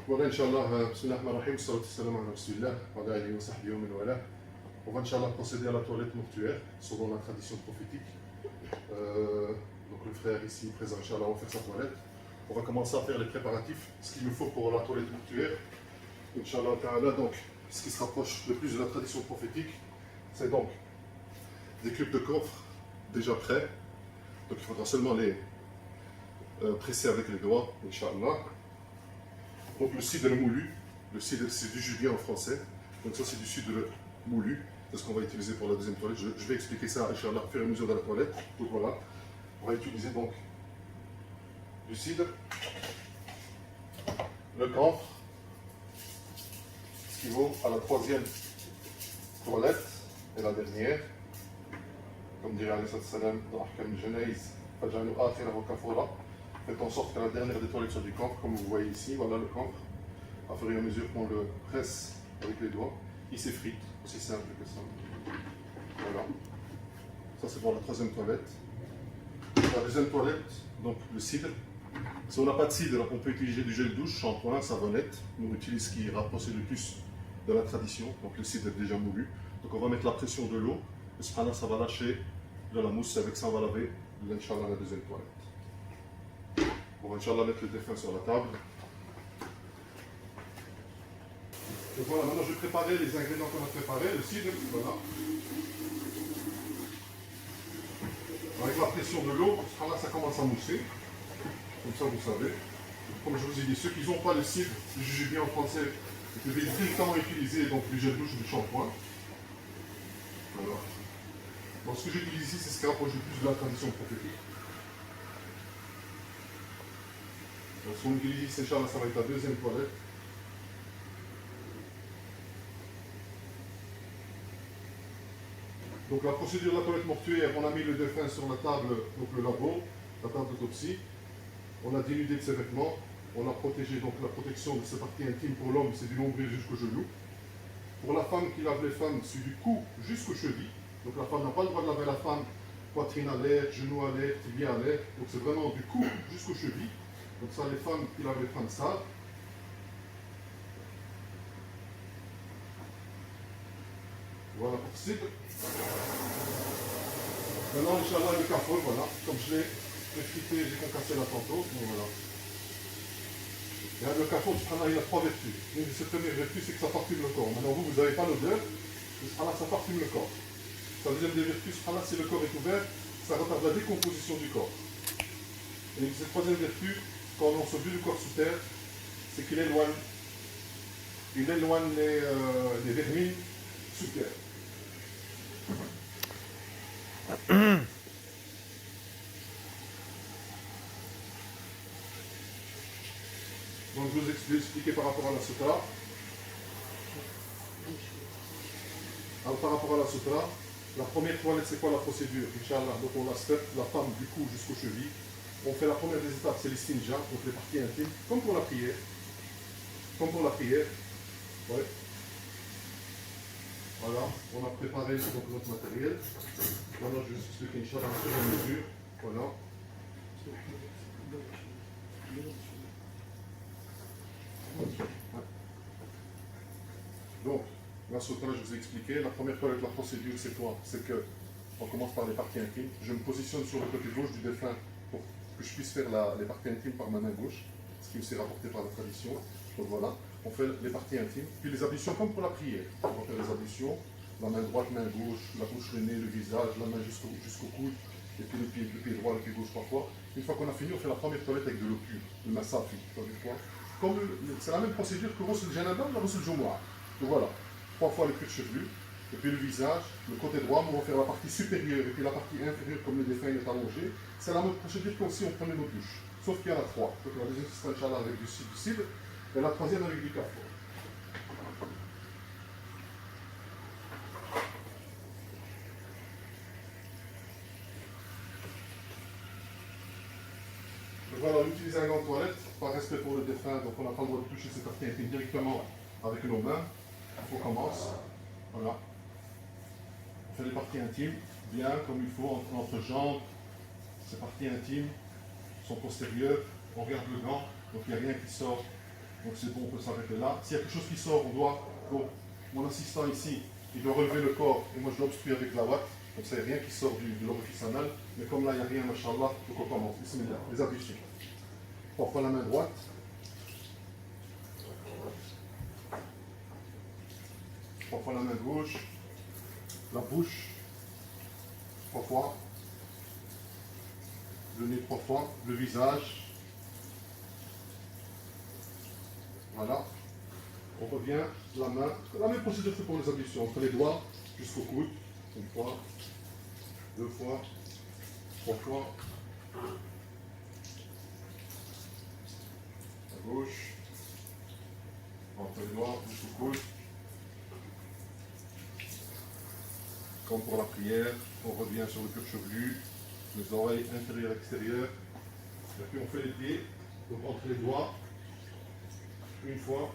Voilà, Inch'Allah, bismillahirrahmanirrahim, salatu salam ala rasulillah, wa ala alihi wa sahbihi wa man wala. On va Inch'Allah procéder à la toilette mortuaire, selon la tradition prophétique. Donc le frère ici présent, Inch'Allah, va faire sa toilette. On va commencer à faire les préparatifs, ce qu'il nous faut pour la toilette mortuaire. Inch'Allah ta'ala, donc, ce qui se rapproche le plus de la tradition prophétique, c'est donc des cubes de coffre déjà prêts. Donc il faudra seulement les presser avec les doigts, Inch'Allah. Donc le cidre moulu, le cidre c'est du julien en français, donc ça c'est du cidre moulu, c'est ce qu'on va utiliser pour la deuxième toilette. Je vais expliquer ça, Inch'Allah, au fur et à mesure de la toilette. Donc voilà, on va utiliser donc du cidre, le camphre, ce qui vaut à la troisième toilette et la dernière. Comme dirait Alayhi Salam dans Ahkam al-Janaïz, Faj'alu akhirahu kafura. Faites en sorte que la dernière des toilettes soit du camphre, comme vous voyez ici, voilà le camphre. À fur et à mesure qu'on le presse avec les doigts, il s'effrite, aussi simple que ça. Voilà. Ça c'est pour la troisième toilette. La deuxième toilette, donc le cidre. Si on n'a pas de cidre, on peut utiliser du gel douche, shampoing, savonnette. Nous on utilise ce qui rapproche le plus de la tradition, donc le cidre déjà moulu. Donc on va mettre la pression de l'eau, et subhanallah, ça va lâcher de la mousse, avec ça on va laver, Inch'Allah, la deuxième toilette. On va Inch'Allah mettre le défunt sur la table. Donc voilà, maintenant je vais préparer les ingrédients qu'on a préparés, le cidre, voilà. Avec la pression de l'eau, là ça commence à mousser, comme ça vous savez. Comme je vous ai dit, ceux qui n'ont pas le cidre, le jujube en français, vous devez directement utiliser donc du gel douche ou du shampoing. Voilà. Donc ce que j'utilise ici, c'est ce qui rapproche le plus de la tradition prophétique. Donc ce qu'on utilise ici, Inch'Allah, ça va être la deuxième toilette. Donc la procédure de la toilette mortuaire, on a mis le défunt sur la table, donc le labo, la table d'autopsie. On a dénudé de ses vêtements. On a protégé, donc la protection de ses parties intimes pour l'homme, c'est du nombril jusqu'au genou. Pour la femme qui lave les femmes, c'est du cou jusqu'aux chevilles. Donc la femme n'a pas le droit de laver la femme, poitrine à l'air, genou à l'air, tibia à l'air. Donc c'est vraiment du cou jusqu'aux chevilles. Donc ça, les femmes qui lavent les femmes savent. Voilà pour ce cidre. Maintenant, Inch'Allah, le cafol, voilà. Comme je l'ai effrité, j'ai concassé là tantôt. Donc voilà. Et le cafol, il a trois vertus. Une de ses premières vertus, c'est que ça parfume le corps. Maintenant, vous n'avez pas l'odeur, ça parfume le corps. Sa deuxième des vertus, si le corps est ouvert, ça retarde la décomposition du corps. Et cette troisième vertu, quand on se vue du corps sous terre, c'est qu'il éloigne les vermines sous terre. Donc je vous ai expliqué par rapport à la sutra. Alors, par rapport à la sutra, la première toilette, c'est quoi la procédure? Inch'Allah, donc on la step, la femme du cou jusqu'aux chevilles. On fait la première des étapes, c'est l'istinja, donc les parties intimes, comme pour la prière. Comme pour la prière. Ouais. Voilà, on a préparé donc, notre matériel. Maintenant, je vais vous expliquer Inch'Allah en seconde mesure. Voilà. Donc, la sutra, je vous ai expliqué. La première toilette, la procédure, c'est quoi? C'est que on commence par les parties intimes. Je me positionne sur le côté gauche du défunt pour que je puisse faire les parties intimes par ma main gauche, ce qui aussi est rapporté par la tradition. Donc voilà, on fait les parties intimes. Puis les ablutions comme pour la prière. On va faire les ablutions, la main droite, main gauche, la bouche, le nez, le visage, la main jusqu'au coude, et puis le pied droit, le pied gauche parfois. Une fois qu'on a fini, on fait la première toilette avec de l'eau pure, le masafi. C'est la même procédure que Ghusl Janaba ou la Ghusl Jumu'ah. Donc voilà, 3 fois le cuir chevelu, et puis le visage, le côté droit, on va faire la partie supérieure, et puis la partie inférieure comme le défunt est allongé. C'est la même procédure qu'aussi on prenait nos douches, sauf qu'il y en a 3. Donc la deuxième, c'est Inch'Allah avec du cidre, et la troisième avec du café. Donc voilà, on utilise un gant de toilette, par respect pour le défunt, donc on n'a pas le droit de toucher cette partie intime directement avec nos mains. On commence, voilà. On fait les parties intimes, bien comme il faut, entre jambes. Ces parties intimes sont postérieures, on regarde le gant, donc il n'y a rien qui sort Donc c'est bon, on peut s'arrêter là. S'il y a quelque chose qui sort, on doit, donc mon assistant ici, il doit relever le corps et moi je dois obstruer avec la ouate. Donc il n'y a rien qui sort de l'orifice anal. Mais comme là il n'y a rien, machallah, donc on commence. Bismillah, les ablutions. On prend la main droite. On prend la main gauche. La bouche. 3 fois. Le nez 3 fois. Le visage. Voilà. On revient, la main. La même procédure que pour les ablutions. Entre les doigts jusqu'au coude. 1 fois. 2 fois. 3 fois. À gauche. Entre les doigts jusqu'au coude. Comme pour la prière, on revient sur le cuir chevelu, les oreilles intérieures, extérieures. Et puis on fait les pieds, donc entre les doigts, 1 fois,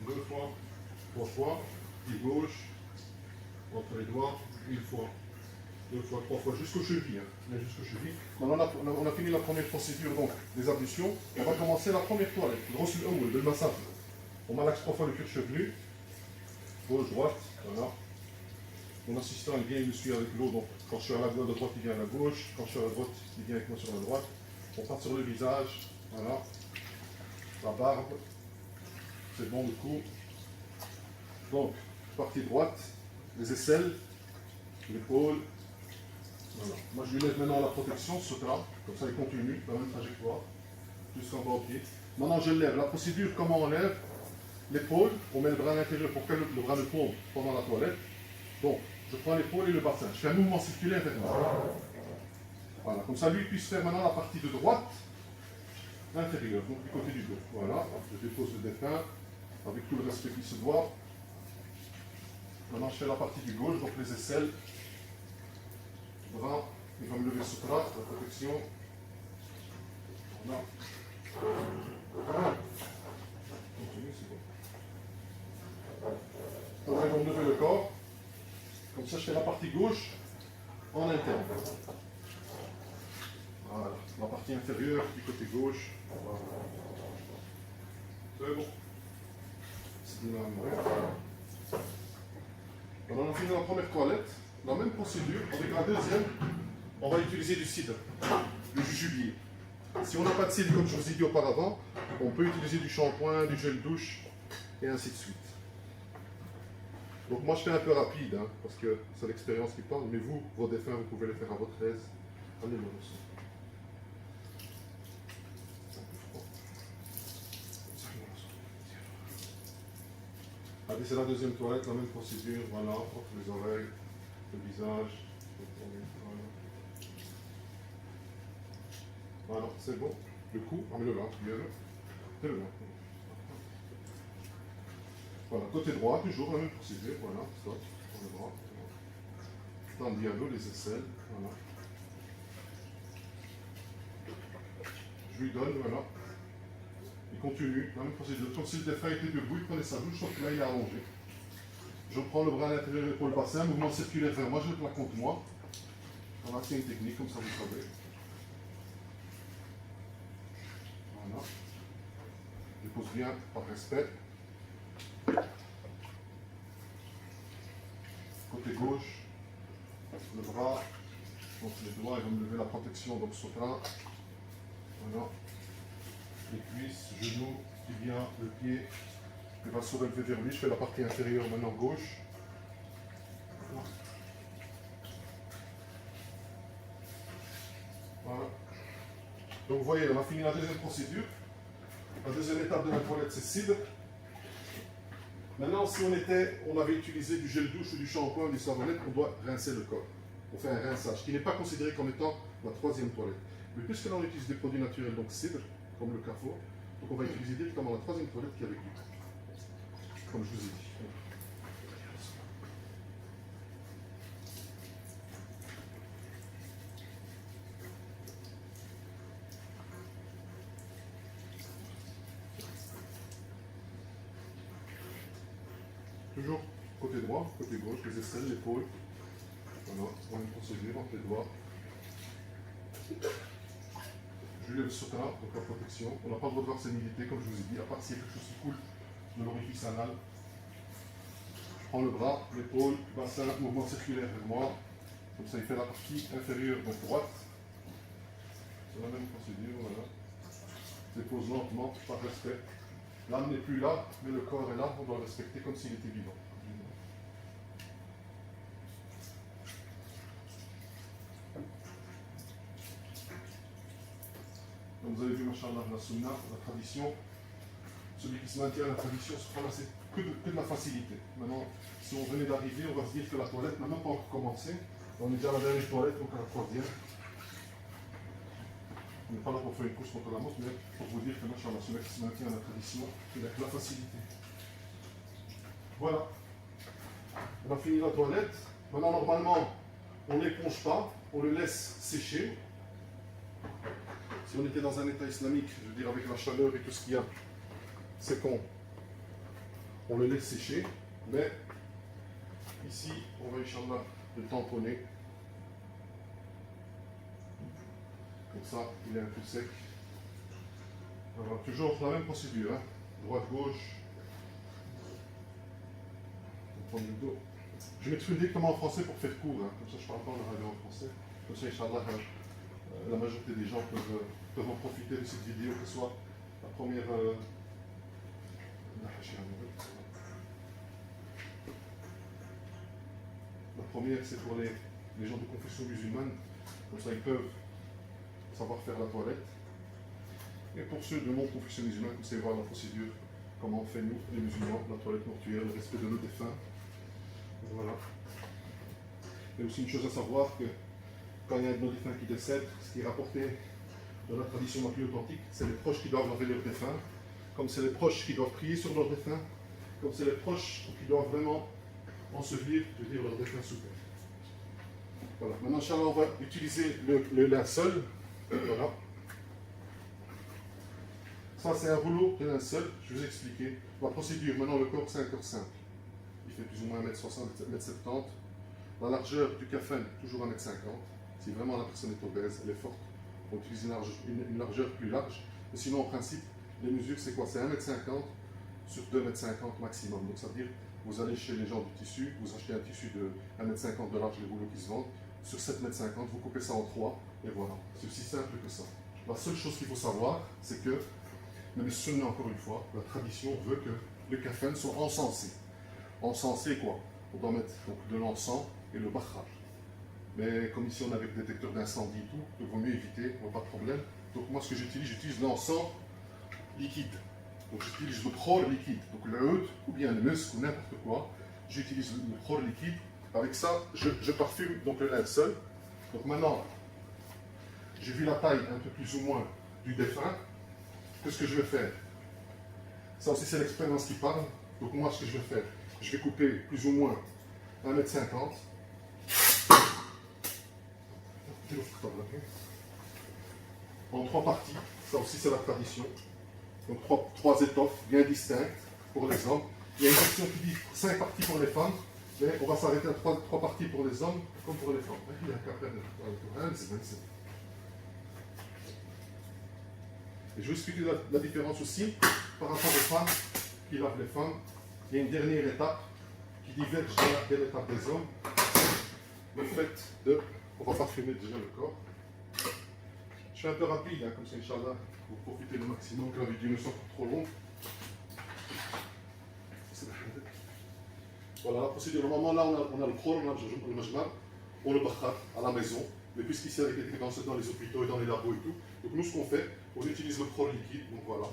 2 fois, 3 fois, pied gauche, entre les doigts, 1 fois, 2 fois, 3 fois, jusqu'aux chevilles. Hein, jusqu'aux chevilles. Maintenant on a fini la première procédure donc, des ablutions. On va commencer la première toilette, le massage. On malaxe 3 fois le cuir chevelu, gauche, droite, voilà. Mon assistant il vient, il me suit avec l'eau, donc quand je suis à la droite, il vient à la gauche, quand je suis à la droite, il vient avec moi sur la droite. On part sur le visage, voilà, la barbe, c'est bon le coup. Donc, partie droite, les aisselles, l'épaule, voilà. Moi je lui lève maintenant la protection, ce bras, comme ça il continue, dans la même trajectoire, jusqu'en bas au pied. Maintenant je lève, la procédure, comment on lève l'épaule, on met le bras à l'intérieur pour que le bras ne tombe pendant la toilette. Donc, je prends l'épaule et le bassin. Je fais un mouvement circulaire vers moi. Voilà, comme ça lui puisse faire maintenant la partie de droite inférieure, donc du côté du dos. Voilà, je dépose le défunt avec tout le respect qui se doit. Maintenant, je fais la partie du gauche, donc les aisselles, le bras, il va me lever ce bras, la protection. Voilà. Continue, c'est bon. Après, ils vont me lever le corps. Comme ça, je fais la partie gauche en interne. Voilà, la partie inférieure du côté gauche. Voilà. C'est bon. C'est bien. On a fini la première toilette. La même procédure. Avec la deuxième, on va utiliser du cidre, du jujubier. Si on n'a pas de cidre, comme je vous ai dit auparavant, on peut utiliser du shampoing, du gel douche, et ainsi de suite. Donc moi je fais un peu rapide, hein, parce que c'est l'expérience qui parle, mais vous, vos défunts, vous pouvez les faire à votre aise. Allez, le ressort. Allez, c'est la deuxième toilette, la même procédure, voilà, entre les oreilles, le visage. Voilà, c'est bon. Le cou, remets-le là, bien là. Fais-le là. Voilà, côté droit, toujours la même procédure, voilà, stop, sur le bras. Tends bien l'eau, les aisselles, voilà. Je lui donne, voilà. Il continue, la même procédure. Comme si le défunt était debout, il prenait sa douche, sauf que là il est allongé. Je prends le bras à l'intérieur de l'épaule bassin, mouvement circulaire vers moi, je le plaque contre moi. Voilà, c'est une technique, comme ça vous savez. Voilà. Je pose bien par respect. Côté gauche, le bras, donc les doigts, ils vont me lever la protection, donc sopra. Voilà. Les cuisses, genoux, tibia, le pied. Il va se relever vers lui. Je fais la partie inférieure maintenant gauche. Voilà. Donc vous voyez, on a fini la deuxième procédure. La deuxième étape de la toilette, c'est cidre. Maintenant, si on avait utilisé du gel douche ou du shampoing ou du savonnette, on doit rincer le corps. On fait un rinçage, qui n'est pas considéré comme étant la troisième toilette. Mais puisque là on utilise des produits naturels, donc cidre, comme le carrefour, donc on va utiliser directement la troisième toilette qui est avec lui. Comme je vous ai dit. Toujours côté droit, côté gauche, les aisselles, l'épaule. Voilà, on a une procédure entre les doigts. Je lève le sotra, donc la protection. On n'a pas le droit de voir ses nudité, comme je vous ai dit, à part s'il y a quelque chose qui coule de l'orifice anal. Je prends le bras, l'épaule, le bassin, mouvement circulaire vers moi. Comme ça, il fait la partie inférieure de droite. C'est la même procédure, voilà. Je dépose lentement, par respect. L'âme n'est plus là, mais le corps est là, on doit le respecter comme s'il était vivant. Donc vous avez vu, machallah, la sunna, la tradition. Celui qui se maintient à la tradition se prend c'est que de la facilité. Maintenant, si on venait d'arriver, on va se dire que la toilette n'a même pas encore commencé. On est déjà à la dernière toilette, donc à la troisième. On n'est pas là pour faire une course contre la montre, mais pour vous dire que machallah, celui qui se maintient à la tradition, il a que la facilité. Voilà. On a fini la toilette. Maintenant, normalement, on n'éponge pas, on le laisse sécher. Si on était dans un état islamique, je veux dire avec la chaleur et tout ce qu'il y a, c'est qu'on le laisse sécher. Mais ici, on va, Inch'Allah, le tamponner. Comme ça, il est un peu sec. Alors, toujours la même procédure, hein. Droite-gauche. On prend le dos. Je m'exprime directement en français pour faire court, hein. Comme ça je ne parle pas en arabe en français. Comme ça, Inch'Allah, la majorité des gens peuvent en profiter de cette vidéo, que ce soit la première. La première, c'est pour les gens de confession musulmane. Comme ça, ils peuvent savoir faire la toilette. Et pour ceux de non-confession musulmane, vous savez voir la procédure, comment on fait nous, les musulmans, la toilette mortuaire, le respect de nos défunts. Voilà. Il y a aussi une chose à savoir que quand il y a un de nos défunts qui décède, ce qui est rapporté de la tradition la plus authentique, c'est les proches qui doivent laver leurs défunts, comme c'est les proches qui doivent prier sur leurs défunts, comme c'est les proches qui doivent vraiment ensevelir, je veux dire, leurs défunts sous terre. Voilà. Maintenant, Inch'Allah, on va utiliser le linceul. Voilà. Ça, c'est un rouleau de linceul. Je vais vous expliquer la procédure. Maintenant, le corps, c'est un corps simple. Il fait plus ou moins 1m60, 1m70. La largeur du café, toujours 1m50. Si vraiment la personne est obèse, elle est forte, on utilise une largeur plus large. Mais sinon, en principe, les mesures, c'est quoi? C'est 1m50 sur 2m50 maximum. Donc, ça veut dire, vous allez chez les gens du tissu, vous achetez un tissu de 1m50 de large, les rouleaux qui se vendent. Sur 7,50 m, vous coupez ça en 3, et voilà. C'est aussi simple que ça. La seule chose qu'il faut savoir, c'est que, même si encore une fois, la tradition veut que le café soit encensé. Encensé quoi? On doit mettre donc, de l'encens et le bakhar. Mais comme ici on a avec le détecteur d'incendie et tout, il vaut mieux éviter, pas de problème. Donc moi ce que j'utilise l'encens liquide. Donc j'utilise le khor liquide, donc le oud ou bien le musk ou n'importe quoi. J'utilise le khor liquide. Avec ça, je parfume donc le linceul. Donc maintenant, j'ai vu la taille un peu plus ou moins du défunt. Qu'est-ce que je vais faire? Ça aussi c'est l'expérience qui parle. Donc moi ce que je vais faire, je vais couper plus ou moins 1m50. En 3 parties, ça aussi c'est la tradition. Donc 3 étoffes bien distinctes pour les hommes. Il y a une section qui dit 5 parties pour les femmes, mais on va s'arrêter à 3 parties pour les hommes comme pour les femmes. Il y a qu'à faire et je vais expliquer la différence aussi par rapport aux femmes qui lavent les femmes. Il y a une dernière étape qui diverge de l'étape des hommes. Le fait de... On va parfumer déjà le corps. Je fais un peu rapide, hein, comme ça, Inch'Allah, pour profiter le maximum, que la vidéo ne soit pas trop longue. Voilà, la procédure. Normalement, là, on a le khor, on a le majmar, on le bakhar à la maison. Mais puisqu'ici, avec les techniques dans les hôpitaux et dans les labos et tout, donc nous, ce qu'on fait, on utilise le khor liquide, donc voilà,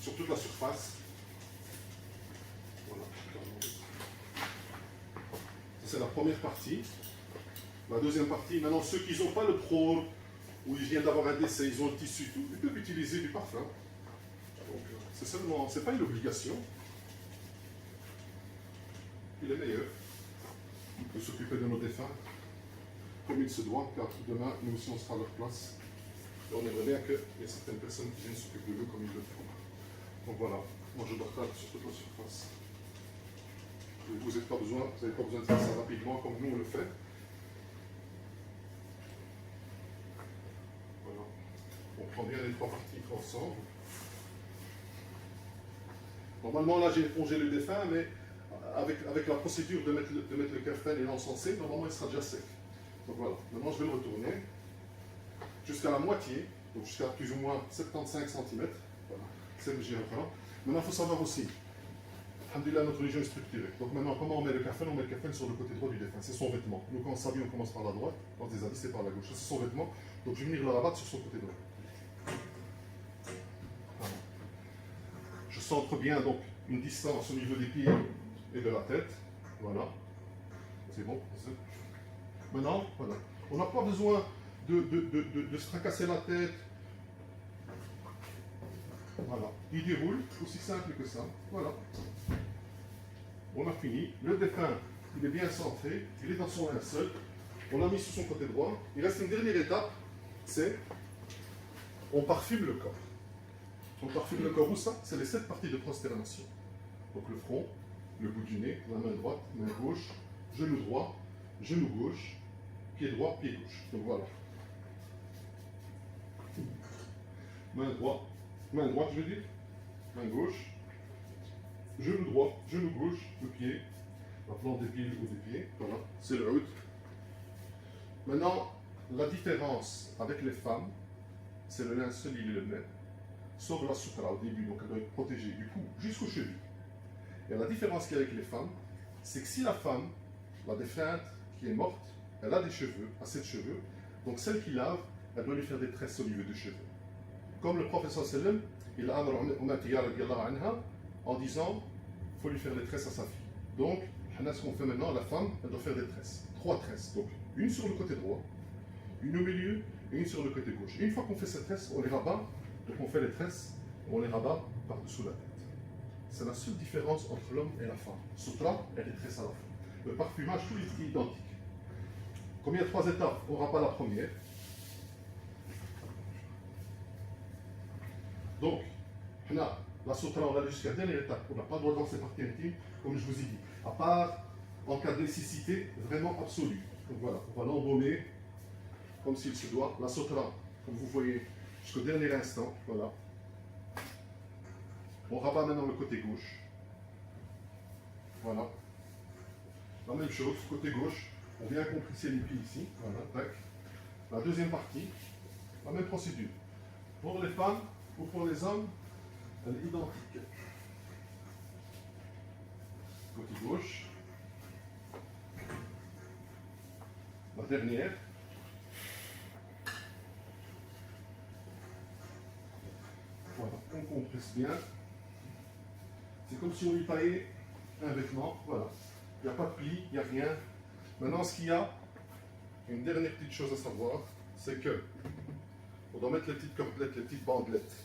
sur toute la surface. Voilà. C'est la première partie. La deuxième partie, maintenant, ceux qui n'ont pas le khor, ou ils viennent d'avoir un décès, ils ont le tissu et tout, ils peuvent utiliser du parfum. Donc, c'est seulement, c'est pas une obligation. Il est meilleur de s'occuper de nos défunts comme il se doit, car demain, nous aussi, on sera à leur place. Et on aimerait bien qu'il y ait certaines personnes qui viennent s'occuper de nous comme ils le font. Donc voilà, moi je partage sur toute la surface. Vous n'avez pas besoin de faire ça rapidement comme nous on le fait. Voilà. prends bien les trois parties ensemble. Normalement, là, j'ai épongé le défunt, mais avec la procédure de mettre le kafan et l'encenser, normalement, il sera déjà sec. Donc voilà, maintenant, je vais le retourner jusqu'à la moitié, donc jusqu'à plus ou moins 75 cm. Voilà, c'est le géographe. Maintenant, il faut savoir aussi, alhamdoulilah, notre religion est structurée. Donc maintenant, comment on met le kafan? On met le kafan sur le côté droit du défunt. C'est son vêtement. Nous, quand on s'habille, on commence par la droite. Dans des habits, c'est par la gauche. C'est son vêtement. Donc je vais venir le rabattre sur son côté droit. Voilà. Je centre bien donc une distance au niveau des pieds et de la tête. Voilà. C'est bon. Maintenant, voilà. On n'a pas besoin de se tracasser la tête. Voilà. Il déroule, aussi simple que ça. Voilà. On a fini. Le défunt, il est bien centré. Il est dans son linceul. On l'a mis sur son côté droit. Il reste une dernière étape. C'est on parfume le corps. On parfume le corps où ça? C'est les 7 parties de prosternation. Donc le front, le bout du nez, la main droite, main gauche, genou droit, genou gauche, pied droit, pied gauche. Donc voilà. Main droite je veux dire, main gauche, genou droit, genou gauche, le pied, la plante des pieds, le haut des pieds, voilà, c'est le haut. Maintenant, la différence avec les femmes, c'est le linceul, il est le même, sauf la sutra au début, donc elle doit être protégée du cou jusqu'aux chevilles. Et la différence qu'il y a avec les femmes, c'est que si la femme, la défunte qui est morte, elle a des cheveux, assez de cheveux, donc celle qui lave, elle doit lui faire des tresses au niveau des cheveux. Comme le prophète sallam, il a en disant, il faut lui faire des tresses à sa fille. Donc, ce qu'on fait maintenant, la femme, elle doit faire des tresses. 3 tresses. Donc, une sur le côté droit, une au milieu et une sur le côté gauche. Et une fois qu'on fait ces tresses, on les rabat. Donc, on fait les tresses, on les rabat par-dessous la tête. C'est la seule différence entre l'homme et la femme. Sutra et les tresses à la fin. Le parfumage, tout est identique. Comme il y a 3 étapes, on rabat la première. Donc, là, la sutra, on a jusqu'à la dernière étape. On n'a pas le droit dans ces parties intimes, comme je vous ai dit. À part en cas de nécessité vraiment absolue. Donc voilà, on va l'embaumer comme s'il se doit. La sutra, comme vous voyez, jusqu'au dernier instant. Voilà. On rabat maintenant le côté gauche. Voilà. La même chose, côté gauche, on vient compresser les pieds ici. Voilà, tac. La deuxième partie, la même procédure. Pour les femmes ou pour les hommes, elle est identique. Côté gauche. La dernière. Voilà, on compresse bien. C'est comme si on lui taillait un vêtement. Voilà. Il n'y a pas de pli, il n'y a rien. Maintenant, ce qu'il y a, une dernière petite chose à savoir, c'est que on doit mettre les petites cordelettes, les petites bandelettes.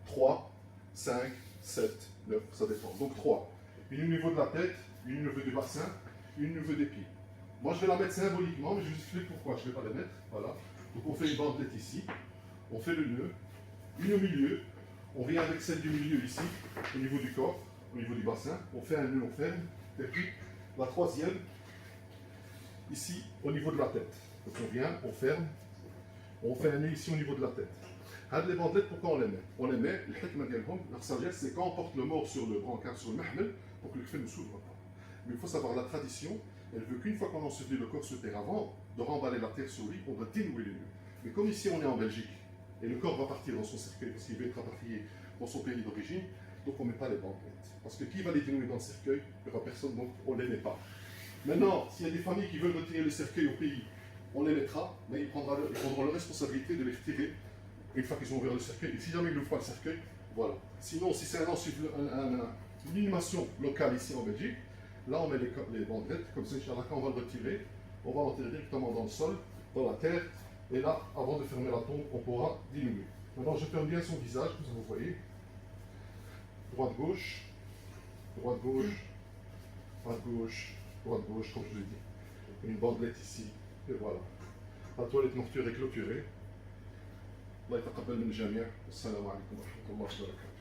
3, 5, 7, 9, ça dépend. Donc 3. Une au niveau de la tête, une au niveau du bassin, une au niveau des pieds. Moi, je vais la mettre symboliquement, mais je vous explique pourquoi je ne vais pas la mettre. Voilà. Donc on fait une bandelette ici, on fait le nœud, une au milieu, on vient avec celle du milieu ici, au niveau du corps, au niveau du bassin, on fait un nœud, on ferme, et puis la troisième, ici, au niveau de la tête. Donc on vient, on ferme, on fait un nœud ici au niveau de la tête. Les bandelettes, pourquoi on les met? On les met, leur sagesse, c'est quand on porte le mort sur le brancard, sur le mahmel, pour que le kfan ne s'ouvre pas. Mais il faut savoir, la tradition, elle veut qu'une fois qu'on a enseveli le corps sur terre, avant de remballer la terre sur lui, on doit dénouer les nœuds. Mais comme ici on est en Belgique, et le corps va partir dans son cercueil, parce qu'il veut être rapatrié dans son pays d'origine, donc on ne met pas les bandelettes. Parce que qui va les dénouer dans le cercueil? Il n'y aura personne, donc on ne les met pas. Maintenant, s'il y a des familles qui veulent retirer le cercueil au pays, on les mettra, mais ils prendront la responsabilité de les retirer une fois qu'ils ont ouvert le cercueil. Et si jamais ils n'ouvrent pas le cercueil, voilà. Sinon, si c'est une inhumation locale ici en Belgique, là on met les bandelettes, comme ça, Inch'Allah, quand on va le retirer, on va l'enterrer directement dans le sol, dans la terre, et là, avant de fermer la tombe, on pourra diminuer. Maintenant, je ferme bien son visage, comme ça vous voyez. Droite-gauche, droite-gauche, droite-gauche, droite-gauche, comme je vous ai dit. Une bandelette ici, et voilà. La toilette mortuaire est clôturée. الله يتقبل من الجميع والسلام عليكم ورحمة الله وبركاته